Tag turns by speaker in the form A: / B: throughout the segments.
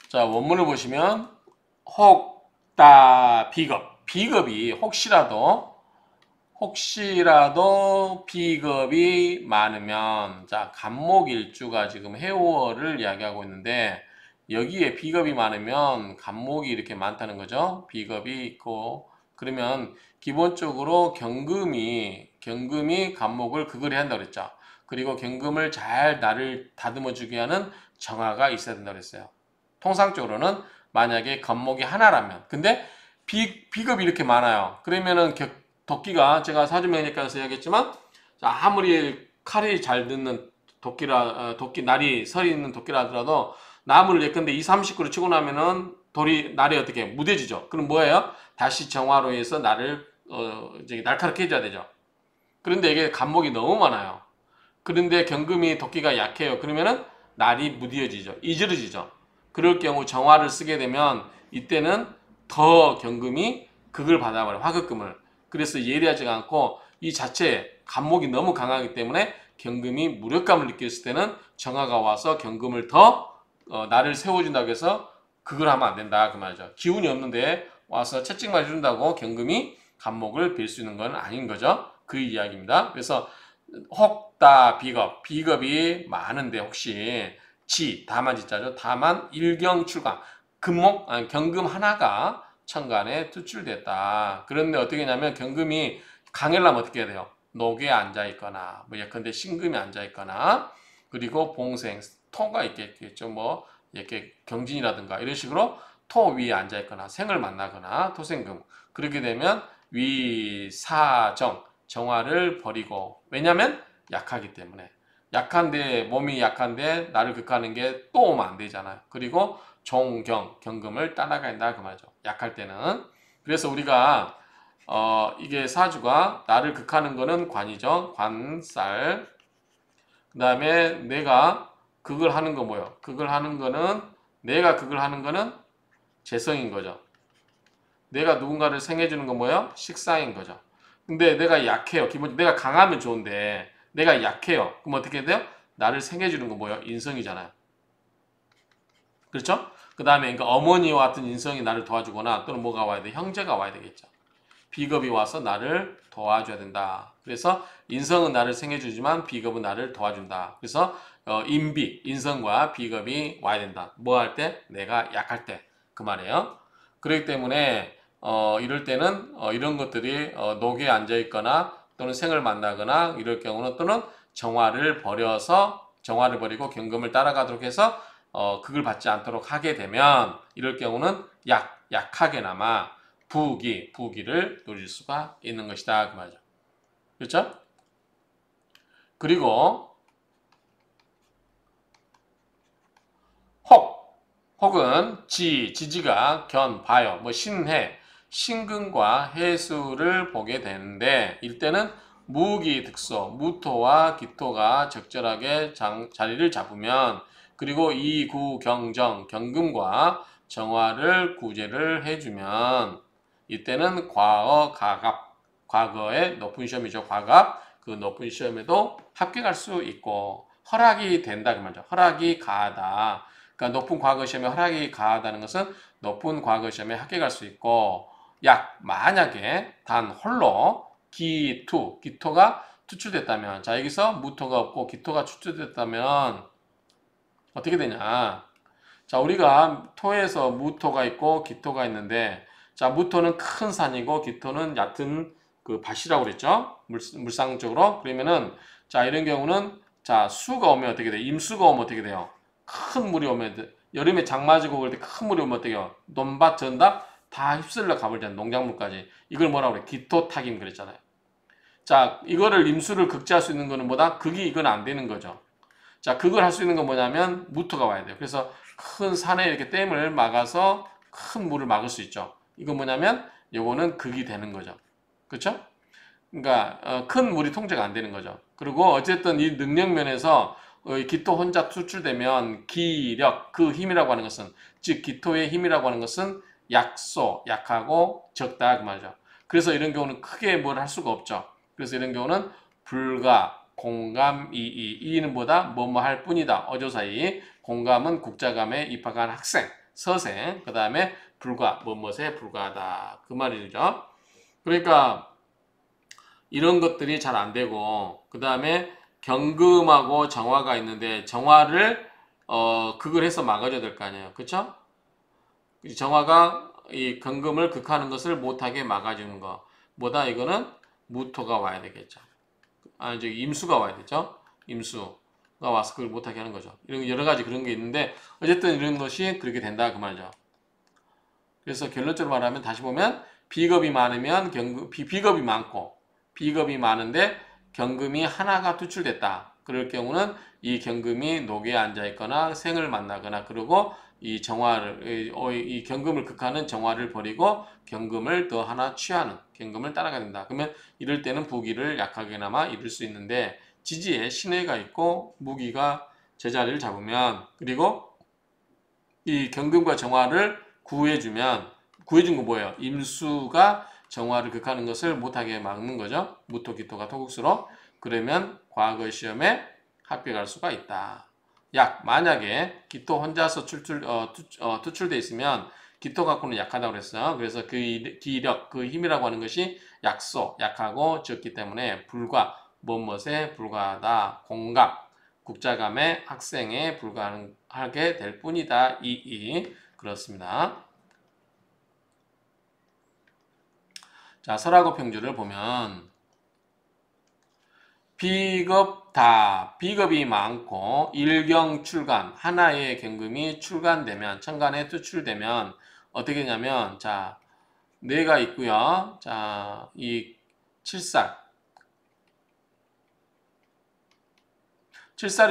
A: 자, 원문을 보시면 혹다 비겁. 비겁이 혹시라도 비겁이 많으면, 자, 간목일주가 지금 해오어를 이야기하고 있는데, 여기에 비겁이 많으면 간목이 이렇게 많다는 거죠. 비겁이 있고, 그러면 기본적으로 경금이 간목을 극을 해야 한다고 그랬죠. 그리고 경금을 잘 나를 다듬어 주게 하는 정화가 있어야 된다고 그랬어요. 통상적으로는 만약에 간목이 하나라면, 근데 비겁이 이렇게 많아요. 그러면은 도끼가, 제가 사주명리학에서 이야기했지만, 자, 아무리 칼이 잘 듣는 도끼 날이 설이 있는 도끼라 하더라도 나무를 예컨대 2, 30그루 치고 나면은 날이 어떻게 무뎌지죠. 그럼 뭐예요? 다시 정화로 해서 날을 이제 날카롭게 해줘야 되죠. 그런데 이게 간목이 너무 많아요. 그런데 경금이 도끼가 약해요. 그러면은 날이 무뎌지죠. 이지러지죠. 그럴 경우 정화를 쓰게 되면 이때는 더 경금이 극을 받아버려요. 화극금을. 그래서 예리하지가 않고 이 자체 간목이 너무 강하기 때문에 경금이 무력감을 느꼈을 때는 정화가 와서 경금을 더 날을 세워준다고 해서 극을 하면 안 된다 그 말이죠. 기운이 없는데 와서 채찍만 해준다고 경금이 간목을 빌 수 있는 건 아닌 거죠. 그 이야기입니다. 그래서 혹다 비겁이 많은데 혹시 다만 지자죠. 다만 일경출강 경금 하나가 천간에 투출됐다. 그런데 어떻게 하냐면 경금이 강하려면 어떻게 해야 돼요? 녹에 앉아 있거나 뭐 예컨대 신금이 앉아 있거나 그리고 봉생 토가 있겠죠. 뭐 이렇게 경진이라든가 이런 식으로 토 위에 앉아 있거나 생을 만나거나 토생금 그렇게 되면 위사정 정화를 버리고 왜냐면 약하기 때문에 몸이 약한데 나를 극하는 게 또 오면 안 되잖아요. 그리고 경금을 따라가야 된다 그 말이죠. 약할 때는. 그래서 우리가 이게 사주가 나를 극하는 거는 관이죠. 관살. 그 다음에 내가 극을 하는 거 뭐예요? 내가 극을 하는 거는 재성인 거죠. 내가 누군가를 생해주는 건 뭐예요? 식상인 거죠. 근데 내가 약해요. 내가 강하면 좋은데 내가 약해요. 그럼 어떻게 돼요? 나를 생해주는 건 뭐예요? 인성이잖아요. 그렇죠? 그 다음에 그러니까 어머니와 같은 인성이 나를 도와주거나 또는 뭐가 와야 돼? 형제가 와야 되겠죠. 비겁이 와서 나를 도와줘야 된다. 그래서 인성은 나를 생해주지만 비겁은 나를 도와준다. 그래서 인성과 비겁이 와야 된다. 뭐 할 때? 내가 약할 때. 그 말이에요. 그렇기 때문에 이럴 때는 이런 것들이 녹에 앉아 있거나 또는 생을 만나거나 이럴 경우는 또는 정화를 버리고 경금을 따라가도록 해서 극을 받지 않도록 하게 되면 이럴 경우는 약하게나마 부기를 누릴 수가 있는 것이다 그 말이죠. 그렇죠? 그리고 혹은 지지가 봐요. 뭐 신금과 해수를 보게 되는데 이때는 무기 득소, 무토와 기토가 적절하게 자리를 잡으면 그리고 경금과 정화를 구제를 해주면 이때는 과거의 높은 시험이죠. 그 높은 시험에도 합격할 수 있고 허락이 된다 그 말이죠. 허락이 가하다. 그러니까 높은 과거 시험에 허락이 가하다는 것은 높은 과거 시험에 합격할 수 있고 만약에 단 홀로 기토가 추출됐다면 자 여기서 무토가 없고 기토가 추출됐다면 어떻게 되냐 자 우리가 토에서 무토가 있고 기토가 있는데 자 무토는 큰 산이고 기토는 얕은 그 밭이라고 그랬죠 물상적으로 그러면은 자 이런 경우는 자 수가 오면 어떻게 돼 임수가 오면 어떻게 돼요 큰 물이 오면 여름에 장마지고 그럴 때 큰 물이 오면 어떻게 해요 논밭 전밭 다 휩쓸려 가버리잖아요 농작물까지 이걸 뭐라고 그래 기토타김 그랬잖아요 자 이거를 임수를 극제할 수 있는 거는 뭐다 극이 이건 안 되는 거죠 자, 그걸 할 수 있는 건 뭐냐면 무토가 와야 돼요. 그래서 큰 산에 이렇게 댐을 막아서 큰 물을 막을 수 있죠. 이건 뭐냐면 요거는 극이 되는 거죠. 그렇죠? 그러니까 큰 물이 통제가 안 되는 거죠. 그리고 어쨌든 이 능력 면에서 기토 혼자 투출되면 기력, 그 힘이라고 하는 것은 즉 기토의 힘이라고 하는 것은 약하고 적다 그 말이죠. 그래서 이런 경우는 크게 뭘 할 수가 없죠. 그래서 이런 경우는 불가 공감, 이는 뭐다? 뭐뭐 할 뿐이다. 어조사이. 공감은 국자감에 입학한 학생. 서생, 그 다음에 불과, 뭐뭐에 불과하다. 그 말이죠. 그러니까 이런 것들이 잘 안 되고, 그 다음에 경금하고 정화가 있는데 정화를 극을 해서 막아줘야 될 거 아니에요. 그쵸? 정화가 이 경금을 극하는 것을 못하게 막아주는 거. 뭐다? 이거는 무토가 와야 되겠죠. 이제 임수가 와야 되죠. 임수가 와서 그걸 못하게 하는 거죠. 이런 여러 가지 그런 게 있는데 어쨌든 이런 것이 그렇게 된다 그 말이죠. 그래서 결론적으로 말하면 다시 보면 비겁이 많으면 비겁이 많고 비겁이 많은데 경금이 하나가 투출됐다. 그럴 경우는 이 경금이 녹에 앉아 있거나 생을 만나거나 그러고 이 경금을 극하는 정화를 버리고 경금을 더 하나 취하는 경금을 따라가야 된다. 그러면 이럴 때는 부기를 약하게나마 이룰 수 있는데 지지에 신해가 있고 무기가 제자리를 잡으면 그리고 이 경금과 정화를 구해준 거 뭐예요? 임수가 정화를 극하는 것을 못하게 막는 거죠. 무토, 기토가 토국수로. 그러면 과거 시험에 합격할 수가 있다. 만약에 기토 혼자서 투출돼 있으면 기토 갖고는 약하다고 그랬어요. 그래서 그 기력, 그 힘이라고 하는 것이 약하고 적기 때문에 뭐뭇에 불과하다. 공감, 국자감의 학생에 불과하게 될 뿐이다. 그렇습니다. 자, 설하고 평주를 보면 비겁이 많고 일경출간 하나의 경금이 출간되면 천간에 투출되면 어떻게 되냐면 자 뇌가 있고요. 자, 이 칠살이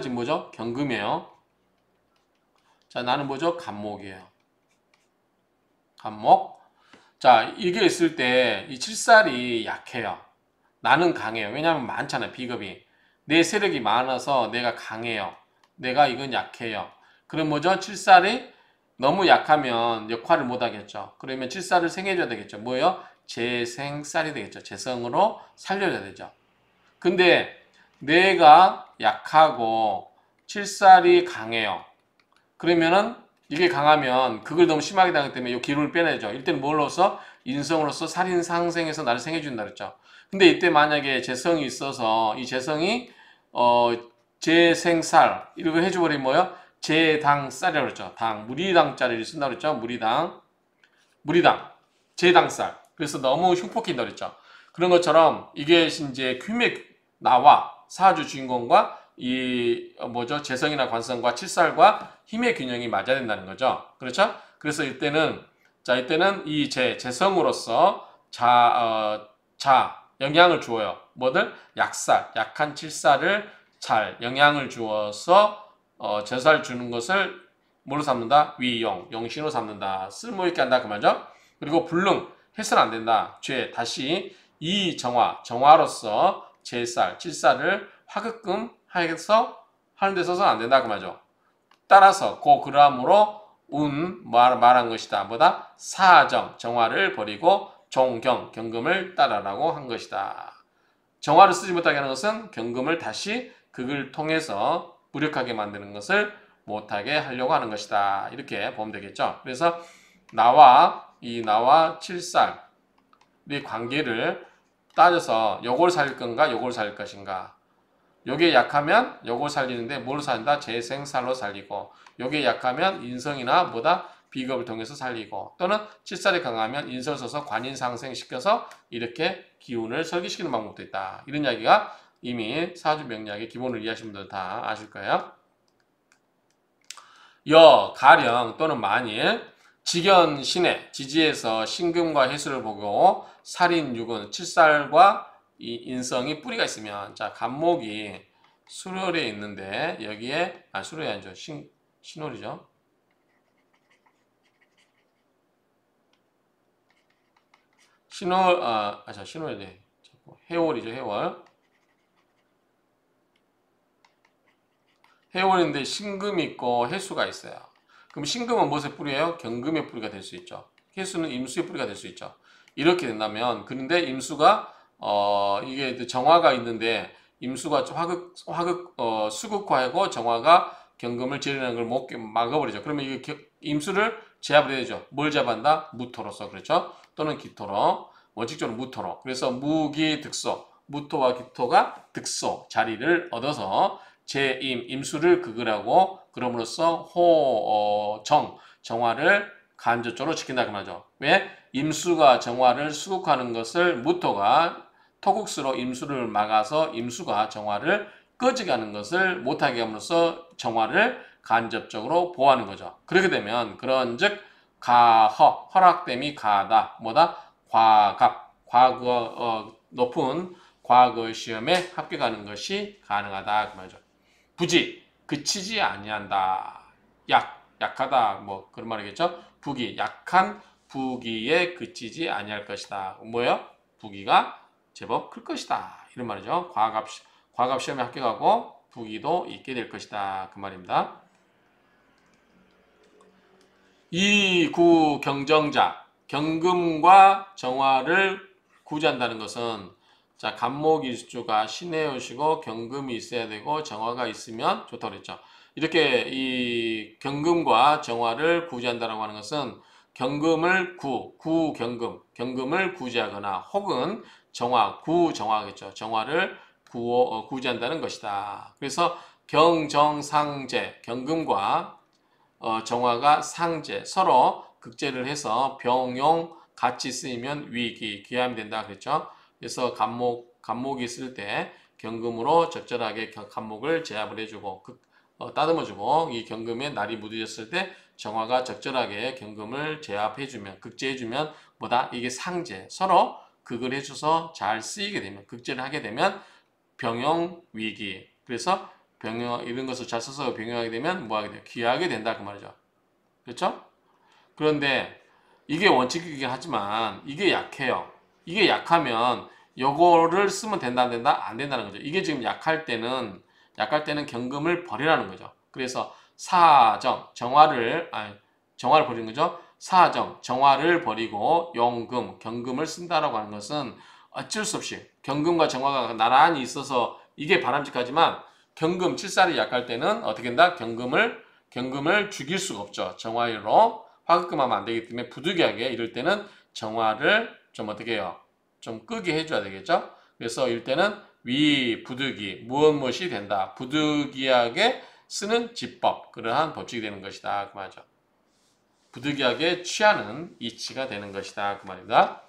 A: 지금 뭐죠? 경금이에요. 자, 나는 뭐죠? 간목이에요. 간목. 자, 이게 있을 때 이 칠살이 약해요. 나는 강해요. 왜냐하면 많잖아요. 비겁이. 내 세력이 많아서 내가 강해요. 내가 이건 약해요. 그럼 뭐죠? 칠살이 너무 약하면 역할을 못 하겠죠. 그러면 칠살을 생해줘야 되겠죠. 뭐예요? 재생살이 되겠죠. 재성으로 살려줘야 되죠. 근데 내가 약하고 칠살이 강해요. 그러면은 이게 강하면 그걸 너무 심하게 당하기 때문에 이 기운을 빼내죠. 이때는 뭘로써? 인성으로서 살인상생해서 나를 생해준다 그랬죠. 근데 이때 만약에 재성이 있어서 이 재성이 재생살 이렇게 해줘버리면 뭐예요? 재당살이라고 그랬죠. 무리당자리를 쓴다고 그랬죠. 무리당, 재당살. 그래서 너무 흉폭해진다고 그랬죠. 그런 것처럼 이게 이제 나와 사주 주인공과 이 재성이나 관성과 칠살과 힘의 균형이 맞아야 된다는 거죠. 그렇죠? 그래서 이때는 이 재성으로서 영향을 주어요. 약한 칠살을 잘 영향을 주어서 제살 주는 것을 뭐로 삼는다? 영신으로 삼는다. 쓸모있게 한다 그 말이죠. 그리고 불능, 해서는 안 된다. 다시 이 정화로서 칠살을 화급금 해서 하는 데 써서는 안 된다 그 말이죠. 따라서 그러므로 말한 것이다. 정화를 버리고 경금을 따라라고 한 것이다. 정화를 쓰지 못하게 하는 것은 경금을 다시 극을 통해서 무력하게 만드는 것을 못하게 하려고 하는 것이다. 이렇게 보면 되겠죠. 그래서 나와 칠살의 관계를 따져서 요걸 살릴 건가 요걸 살릴 것인가. 요게 약하면 요걸 살리는데 뭘로 살린다? 재생살로 살리고 요게 약하면 인성이나 비겁을 통해서 살리고 또는 칠살이 강하면 인성을 써서 관인상생시켜서 이렇게 기운을 설계시키는 방법도 있다. 이런 이야기가 이미 사주 명리학의 기본을 이해하신 분들 다 아실 거예요. 가령 또는 만일 직연신해 지지에서 신금과 해수를 보고 살인육은 칠살과 이 인성이 뿌리가 있으면 자 간목이 수월에 있는데 여기에 수월이 아니죠. 신월이죠. 신월이 해월이죠. 해월인데 신금이 있고 해수가 있어요. 그럼 신금은 무엇의 뿌리예요? 경금의 뿌리가 될 수 있죠. 해수는 임수의 뿌리가 될 수 있죠. 이렇게 된다면 그런데 임수가 이게 정화가 있는데 임수가 수극화하고 정화가 경금을 재련하는 걸 막아버리죠. 그러면 이게 임수를 제압을 해야 되죠. 뭘 제압한다? 무토로서. 그렇죠? 또는 기토로. 원칙적으로 무토로. 그래서 무기 득소. 무토와 기토가 득소 자리를 얻어서 임수를 극을하고 그럼으로써 정화를 간접적으로 지킨다 그 말이죠. 왜? 임수가 정화를 수극하는 것을 무토가 토국수로 임수를 막아서 임수가 정화를 꺼지게 하는 것을 못하게 함으로써 정화를 간접적으로 보호하는 거죠. 그렇게 되면 그런즉 허락됨이 가하다. 뭐다? 높은 과거 시험에 합격하는 것이 가능하다 그 말이죠. 부지 그치지 아니한다. 약하다 뭐 그런 말이겠죠. 부기 약한 부기에 그치지 아니할 것이다. 뭐예요? 부기가 제법 클 것이다. 이런 말이죠. 과갑 시험에 합격하고 부기도 있게 될 것이다. 그 말입니다. 이구 경정자 경금과 정화를 구제한다는 것은 자 간목일주가 신의 옷이고 경금이 있어야 되고 정화가 있으면 좋다고 그랬죠. 이렇게 이 경금과 정화를 구제한다라고 하는 것은 경금을 경금을 구제하거나 혹은 구정화겠죠. 정화를 구제한다는 것이다. 그래서 경정상제 경금과 정화가 상제 서로 극제를 해서 병용 같이 쓰이면 귀함이 된다 그랬죠. 그래서 간목이 있을 때 경금으로 적절하게 간목을 제압을 해주고 따듬어주고 이 경금에 날이 묻어졌을 때 정화가 적절하게 경금을 제압해주면 극제해주면 뭐다? 이게 상제 서로 극을 해줘서 잘 쓰이게 되면 극제를 하게 되면 병용 위기 그래서 이런 것을 잘 써서 병용하게 되면 뭐하게 돼요? 귀하게 된다 그 말이죠. 그렇죠? 그런데 이게 원칙이긴 하지만 이게 약해요. 이게 약하면 요거를 쓰면 된다 안 된다? 안 된다는 거죠. 이게 지금 약할 때는 경금을 버리라는 거죠. 그래서 정화를 버리는 거죠. 정화를 버리고 경금을 쓴다라고 하는 것은 어쩔 수 없이 경금과 정화가 나란히 있어서 이게 바람직하지만 경금 칠살이 약할 때는 어떻게 된다? 경금을 죽일 수가 없죠. 정화로 화급금하면 안 되기 때문에 부득이하게 이럴 때는 정화를 좀 어떻게 해요? 좀 끄게 해줘야 되겠죠? 그래서 이럴 때는 부득이 무엇이 된다. 부득이하게 쓰는 지법 그러한 법칙이 되는 것이다. 그 말이죠. 부득이하게 취하는 이치가 되는 것이다. 그 말입니다.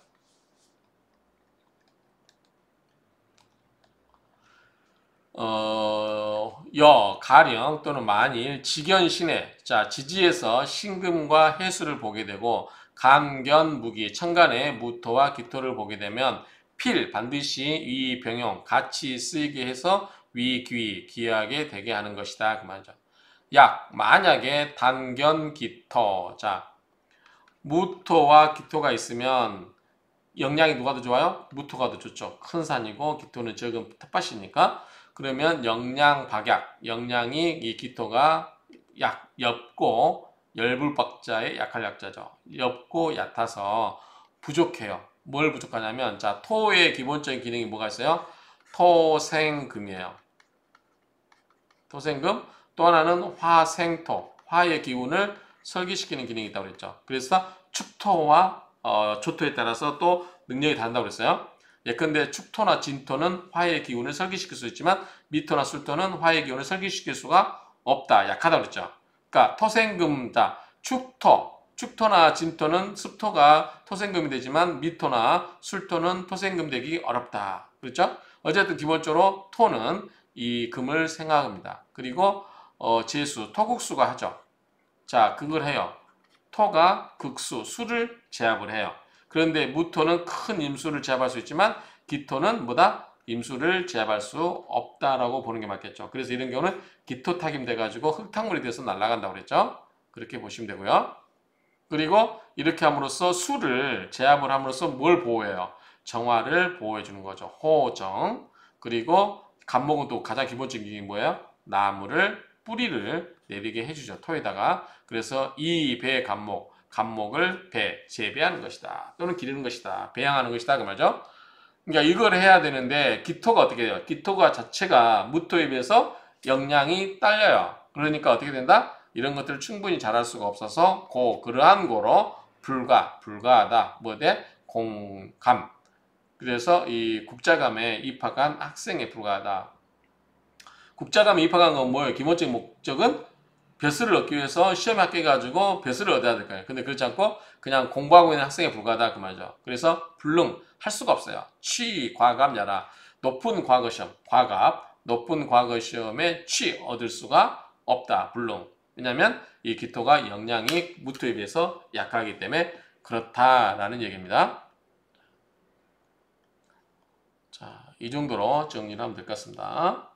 A: 가령 또는 만일 지견신해 자 지지에서 신금과 해수를 보게 되고 감견무기 천간에 무토와 기토를 보게 되면 반드시 위병용 같이 쓰이게 해서 귀하게 되게 하는 것이다 그 말이죠. 만약에 단견기토 자 무토와 기토가 있으면 영양이 누가 더 좋아요? 무토가 더 좋죠. 큰 산이고 기토는 적은 텃밭이니까 그러면 영양이 이 기토가 옅고 열불박자의 약할 약자죠. 옅고 얕아서 부족해요. 뭘 부족하냐면 자 토의 기본적인 기능이 뭐가 있어요? 토생금이에요. 토생금 또 하나는 화생토 화의 기운을 설기시키는 기능이 있다고 그랬죠. 그래서 축토와 조토에 따라서 또 능력이 다른다고 그랬어요. 예컨대 축토나 진토는 화의 기운을 설기시킬 수 있지만 미토나 술토는 화의 기운을 설기시킬 수가 없다. 약하다고 그랬죠. 그러니까 토생금자 축토나 진토는 습토가 토생금이 되지만 미토나 술토는 토생금 되기 어렵다. 그렇죠? 어쨌든 기본적으로 토는 이 금을 생각합니다. 그리고 제수, 토국수가 하죠. 자, 그걸 해요. 토가 수를 제압을 해요. 그런데 무토는 큰 임수를 제압할 수 있지만 기토는 뭐다? 임수를 제압할 수 없다라고 보는 게 맞겠죠. 그래서 이런 경우는 기토탁임 돼가지고 흙탕물이 돼서 날아간다고 그랬죠. 그렇게 보시면 되고요. 그리고 이렇게 함으로써 수를 제압을 함으로써 뭘 보호해요? 정화를 보호해 주는 거죠. 호정. 그리고 간목은 또 가장 기본적인 게 뭐예요? 뿌리를 내리게 해주죠. 토에다가. 그래서 이 배 간목을 재배하는 것이다. 또는 기르는 것이다. 배양하는 것이다. 그 말이죠. 그러니까 이걸 해야 되는데 기토가 어떻게 돼요? 기토가 자체가 무토에 비해서 영양이 딸려요. 그러니까 어떻게 된다? 이런 것들을 충분히 잘할 수가 없어서 그러한 고로 불가하다. 뭐 돼? 공감. 그래서 이 국자감에 입학한 학생에 불과하다. 국자감에 입학한 건 뭐예요? 기본적인 목적은 벼슬을 얻기 위해서 시험에 합격해가지고 벼슬을 얻어야 될 거예요. 근데 그렇지 않고 그냥 공부하고 있는 학생에 불과하다 그 말이죠. 그래서 불능 할 수가 없어요. 과갑야라. 높은 과거 시험, 높은 과거 시험에 얻을 수가 없다. 불능. 왜냐하면 이 기토가 영양이 무토에 비해서 약하기 때문에 그렇다라는 얘기입니다. 자, 이 정도로 정리를 하면 될 것 같습니다.